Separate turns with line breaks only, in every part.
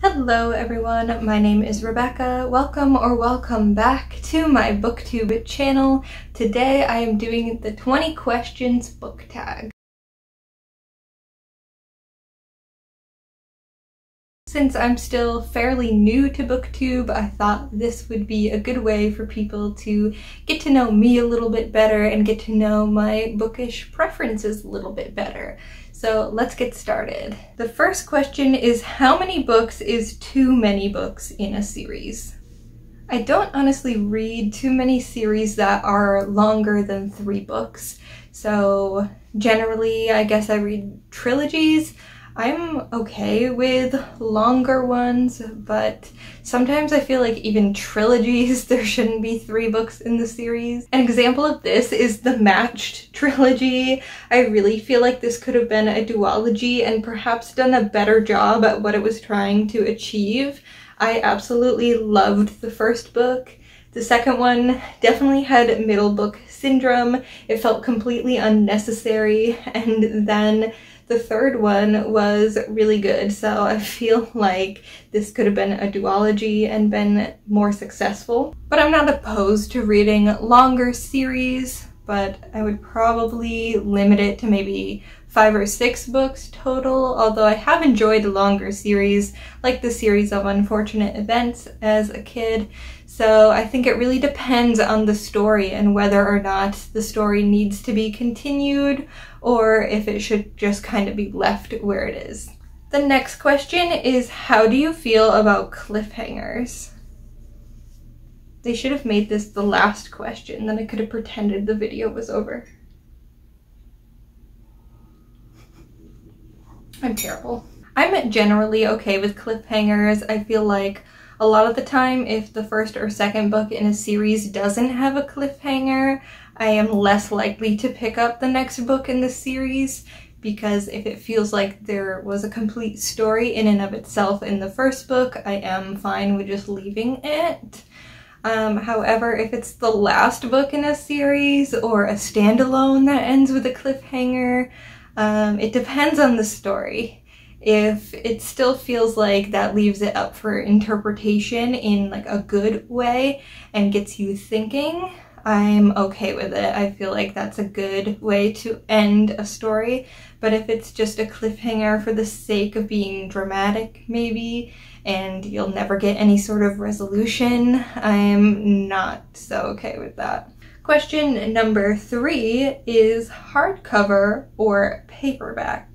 Hello everyone, my name is Rebecca. Welcome or welcome back to my BookTube channel. Today I am doing the 20 questions book tag. Since I'm still fairly new to BookTube, I thought this would be a good way for people to get to know me a little bit better and get to know my bookish preferences a little bit better. So let's get started. The first question is, how many books is too many books in a series? I don't honestly read too many series that are longer than 3 books. So generally, I guess I read trilogies. I'm okay with longer ones, but sometimes I feel like even trilogies, there shouldn't be 3 books in the series. An example of this is the Matched trilogy. I really feel like this could have been a duology and perhaps done a better job at what it was trying to achieve. I absolutely loved the first book. The second one definitely had middle book syndrome. It felt completely unnecessary, and then the third one was really good, so I feel like this could have been a duology and been more successful. But I'm not opposed to reading longer series, but I would probably limit it to maybe 5 or 6 books total, although I have enjoyed longer series, like the series of Unfortunate Events as a kid. So I think it really depends on the story and whether or not the story needs to be continued or if it should just kind of be left where it is. The next question is, how do you feel about cliffhangers? They should have made this the last question, then I could have pretended the video was over. I'm terrible. I'm generally okay with cliffhangers. I feel like a lot of the time, if the first or second book in a series doesn't have a cliffhanger, I am less likely to pick up the next book in the series, because if it feels like there was a complete story in and of itself in the first book, I am fine with just leaving it. However, if it's the last book in a series or a standalone that ends with a cliffhanger, it depends on the story. If it still feels like that leaves it up for interpretation in like a good way and gets you thinking, I'm okay with it. I feel like that's a good way to end a story. But if it's just a cliffhanger for the sake of being dramatic, maybe, and you'll never get any sort of resolution, I'm not so okay with that. Question number 3 is hardcover or paperback?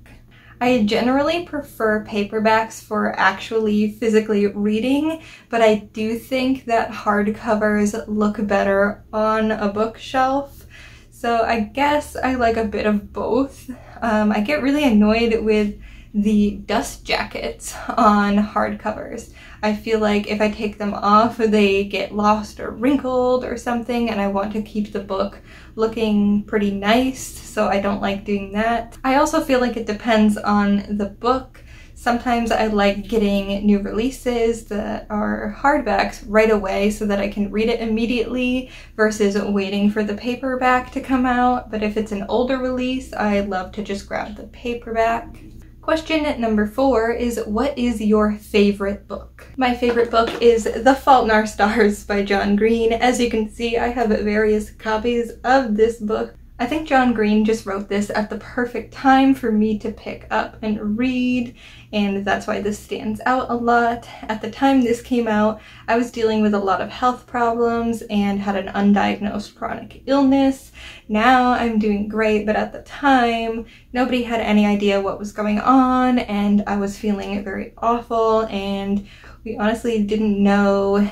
I generally prefer paperbacks for actually physically reading, but I do think that hardcovers look better on a bookshelf. So I guess I like a bit of both. I get really annoyed with the dust jackets on hardcovers. I feel like if I take them off, they get lost or wrinkled or something, and I want to keep the book looking pretty nice, so I don't like doing that. I also feel like it depends on the book. Sometimes I like getting new releases that are hardbacks right away so that I can read it immediately versus waiting for the paperback to come out. But if it's an older release, I love to just grab the paperback. Question number 4 is, what is your favorite book? My favorite book is The Fault in Our Stars by John Green. As you can see, I have various copies of this book. I think John Green just wrote this at the perfect time for me to pick up and read, and that's why this stands out a lot. At the time this came out, I was dealing with a lot of health problems and had an undiagnosed chronic illness. Now I'm doing great, but at the time, nobody had any idea what was going on, and I was feeling very awful, and we honestly didn't know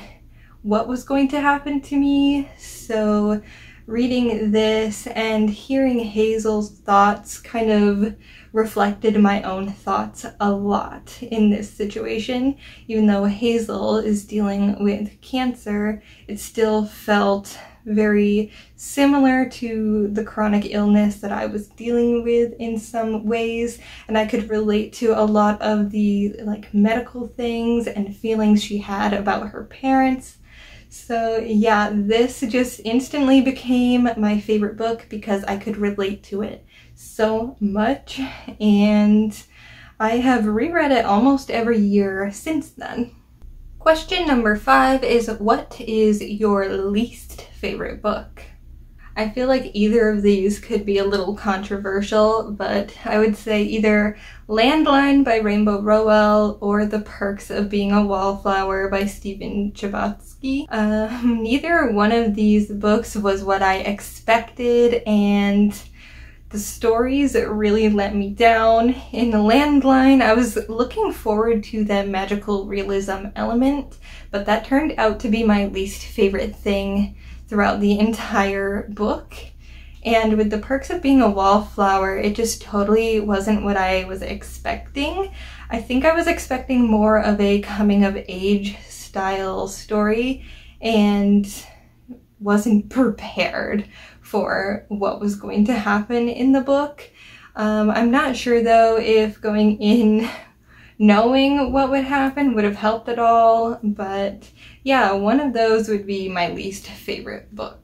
what was going to happen to me. So reading this and hearing Hazel's thoughts kind of reflected my own thoughts a lot in this situation. Even though Hazel is dealing with cancer, it still felt very similar to the chronic illness that I was dealing with in some ways, and I could relate to a lot of the medical things and feelings she had about her parents. So yeah, this just instantly became my favorite book because I could relate to it so much, and I have reread it almost every year since then. Question number 5 is, what is your least favorite book? I feel like either of these could be a little controversial, but I would say either Landline by Rainbow Rowell or The Perks of Being a Wallflower by Stephen Chbosky. Neither one of these books was what I expected, and the stories really let me down. In Landline, I was looking forward to the magical realism element, but that turned out to be my least favorite thing throughout the entire book. And with The Perks of Being a Wallflower, it just totally wasn't what I was expecting. I think I was expecting more of a coming-of-age style story and wasn't prepared for what was going to happen in the book. I'm not sure though if going in knowing what would happen would have helped at all, but yeah, one of those would be my least favorite book.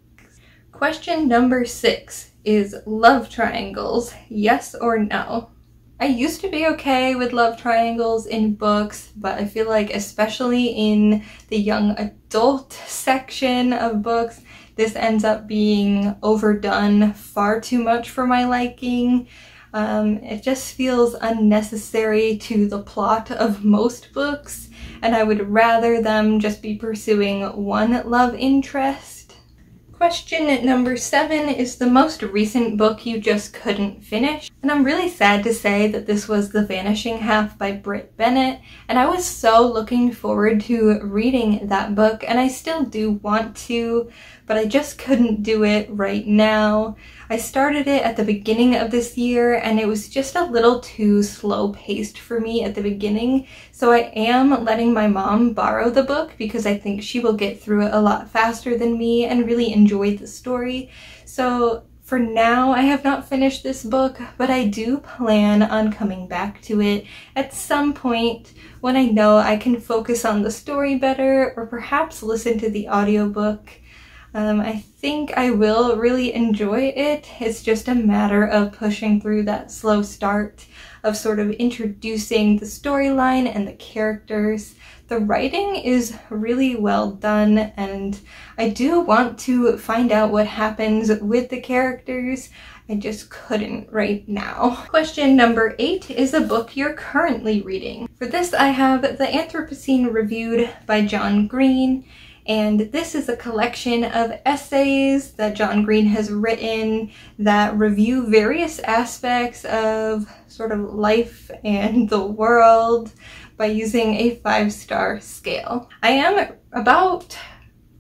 Question number 6 is love triangles, yes or no? I used to be okay with love triangles in books, but I feel like especially in the young adult section of books, this ends up being overdone far too much for my liking. It just feels unnecessary to the plot of most books, and I would rather them just be pursuing one love interest. Question number 7 is the most recent book you just couldn't finish. And I'm really sad to say that this was The Vanishing Half by Brit Bennett, and I was so looking forward to reading that book, and I still do want to, but I just couldn't do it right now. I started it at the beginning of this year, and it was just a little too slow-paced for me at the beginning, so I am letting my mom borrow the book because I think she will get through it a lot faster than me and really enjoy the story. So for now, I have not finished this book, but I do plan on coming back to it at some point when I know I can focus on the story better, or perhaps listen to the audiobook. I think I will really enjoy it. It's just a matter of pushing through that slow start of sort of introducing the storyline and the characters. The writing is really well done, and I do want to find out what happens with the characters. I just couldn't right now. Question number 8 is a book you're currently reading. For this, I have The Anthropocene Reviewed by John Green. And this is a collection of essays that John Green has written that review various aspects of sort of life and the world by using a 5-star scale. I am about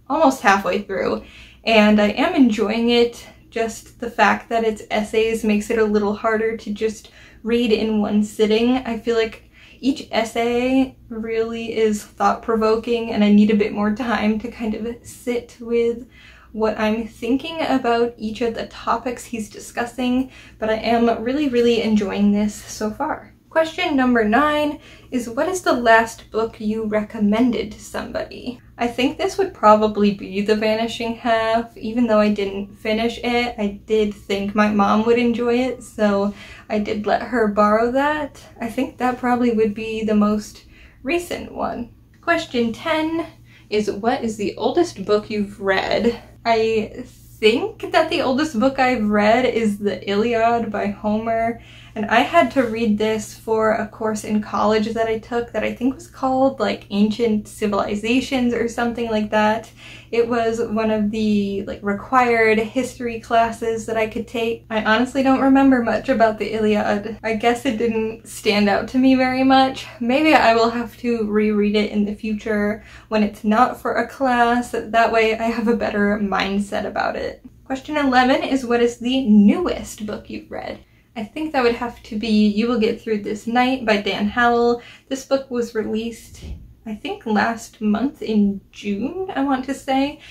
almost halfway through, and I am enjoying it. Just the fact that it's essays makes it a little harder to just read in one sitting. I feel like each essay really is thought-provoking, and I need a bit more time to kind of sit with what I'm thinking about each of the topics he's discussing, but I am really enjoying this so far. Question number 9 is, what is the last book you recommended to somebody? I think this would probably be The Vanishing Half. Even though I didn't finish it, I did think my mom would enjoy it, so I did let her borrow that. I think that probably would be the most recent one. Question 10 is, what is the oldest book you've read? I think that the oldest book I've read is the Iliad by Homer, and I had to read this for a course in college that I took that I think was called like Ancient Civilizations or something like that. It was one of the like required history classes that I could take. I honestly don't remember much about the Iliad. I guess it didn't stand out to me very much. Maybe I will have to reread it in the future when it's not for a class. That way I have a better mindset about it. Question 11 is, what is the newest book you've read? I think that would have to be You Will Get Through This Night by Dan Howell. This book was released, I think, last month in June, I want to say.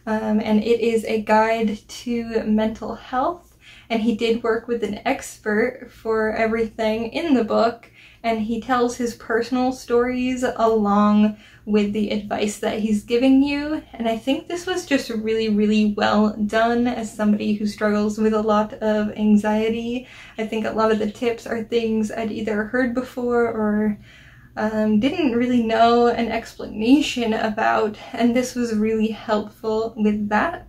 And it is a guide to mental health. And he did work with an expert for everything in the book. and he tells his personal stories along with the advice that he's giving you. And I think this was just really, really well done as somebody who struggles with a lot of anxiety. I think a lot of the tips are things I'd either heard before or didn't really know an explanation about, and this was really helpful with that.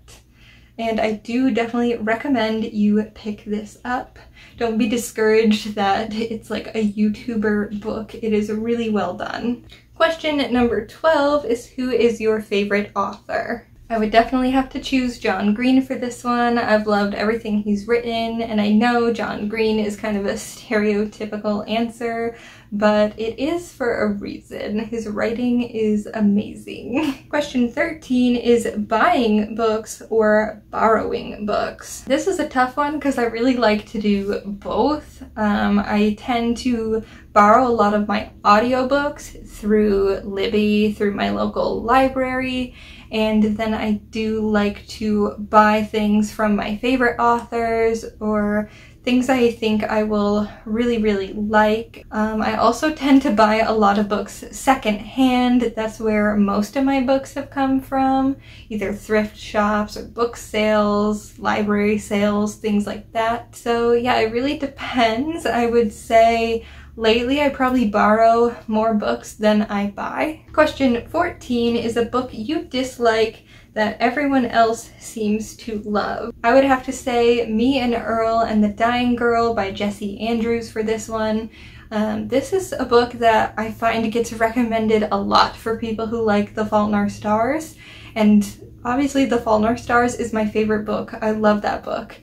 And I do definitely recommend you pick this up. Don't be discouraged that it's like a YouTuber book. It is really well done. Question number 12 is, who is your favorite author? I would definitely have to choose John Green for this one. I've loved everything he's written, and I know John Green is kind of a stereotypical answer, but it is for a reason. His writing is amazing. Question 13 is buying books or borrowing books. This is a tough one because I really like to do both. I tend to borrow a lot of my audiobooks through Libby, through my local library, and then I do like to buy things from my favorite authors or things I think I will really, really like. I also tend to buy a lot of books secondhand. That's where most of my books have come from, either thrift shops or book sales, library sales, things like that. So yeah, it really depends. I would say lately I probably borrow more books than I buy. Question 14 is a book you dislike that everyone else seems to love. I would have to say Me and Earl and the Dying Girl by Jessie Andrews for this one. This is a book that I find gets recommended a lot for people who like The Fault in Our Stars, and obviously The Fault in Our Stars is my favorite book. I love that book,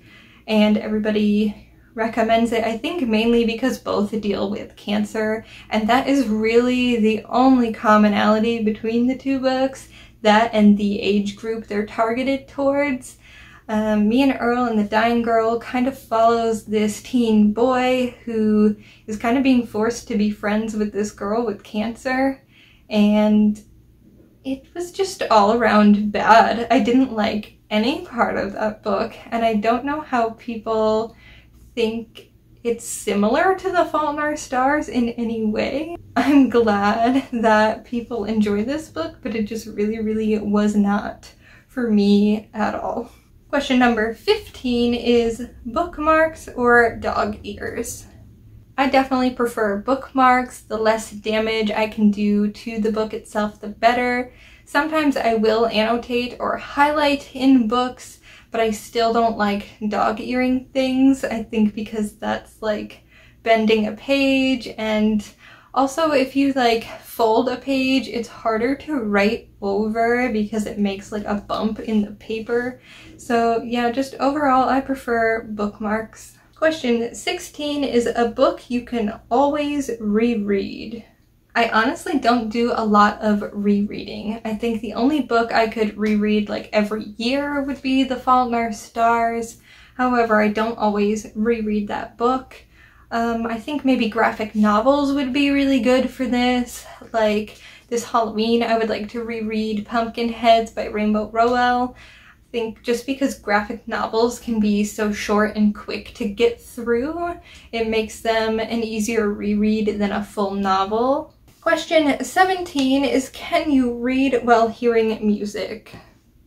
and everybody recommends it, I think mainly because both deal with cancer, and that is really the only commonality between the two books, that and the age group they're targeted towards. Me and Earl and the Dying Girl kind of follows this teen boy who is kind of being forced to be friends with this girl with cancer, and it was just all around bad. I didn't like any part of that book, and I don't know how people think it's similar to The Fault in Our Stars in any way. I'm glad that people enjoy this book, but it just really, really was not for me at all. Question number 15 is bookmarks or dog ears. I definitely prefer bookmarks. The less damage I can do to the book itself, the better. Sometimes I will annotate or highlight in books, but I still don't like dog earing things, I think because that's like bending a page, and also if you like fold a page, it's harder to write over because it makes like a bump in the paper. So yeah, just overall I prefer bookmarks. Question 16 is a book you can always reread. I honestly don't do a lot of rereading. I think the only book I could reread like every year would be The Fault in Our Stars. However, I don't always reread that book. I think maybe graphic novels would be really good for this. Like this Halloween, I would like to reread Pumpkinheads by Rainbow Rowell. I think just because graphic novels can be so short and quick to get through, it makes them an easier reread than a full novel. Question 17 is, can you read while hearing music?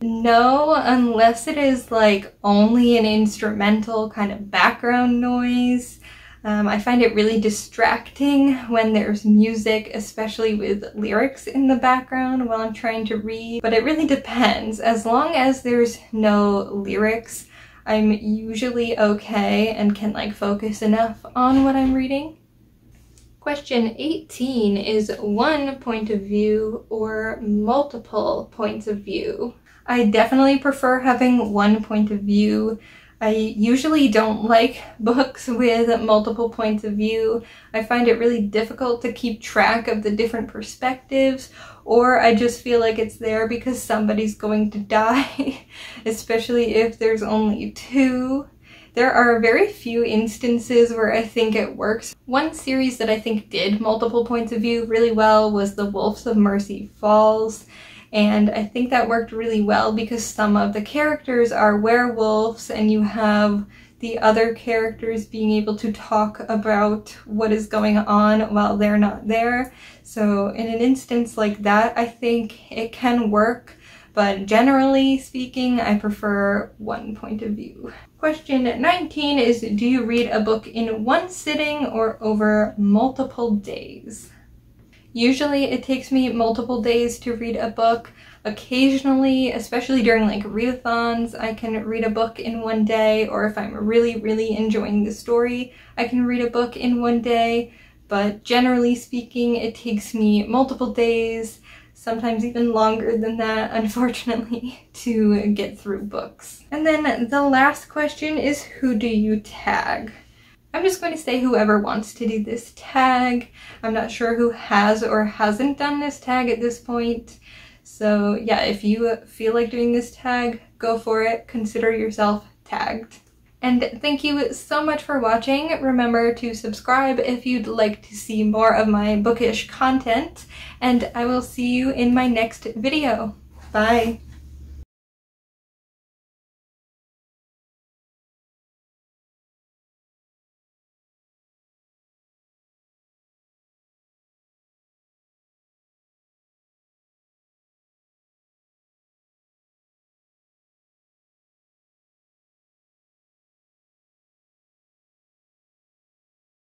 No, unless it is like only an instrumental kind of background noise. I find it really distracting when there's music, especially with lyrics in the background while I'm trying to read, but it really depends. As long as there's no lyrics, I'm usually okay and can like focus enough on what I'm reading. Question 18 is one point of view or multiple points of view. I definitely prefer having one point of view. I usually don't like books with multiple points of view. I find it really difficult to keep track of the different perspectives, or I just feel like it's there because somebody's going to die, especially if there's only two. There are very few instances where I think it works. One series that I think did multiple points of view really well was The Wolves of Mercy Falls. And I think that worked really well because some of the characters are werewolves and you have the other characters being able to talk about what is going on while they're not there. So in an instance like that, I think it can work, but generally speaking, I prefer one point of view. Question 19 is, do you read a book in one sitting or over multiple days? Usually it takes me multiple days to read a book. Occasionally, especially during like readathons, I can read a book in one day, or if I'm really enjoying the story, I can read a book in one day. But generally speaking, it takes me multiple days, sometimes even longer than that, unfortunately, to get through books. And then the last question is, who do you tag? I'm just going to say whoever wants to do this tag. I'm not sure who has or hasn't done this tag at this point. So yeah, if you feel like doing this tag, go for it. Consider yourself tagged. And thank you so much for watching. Remember to subscribe if you'd like to see more of my bookish content, and I will see you in my next video. Bye!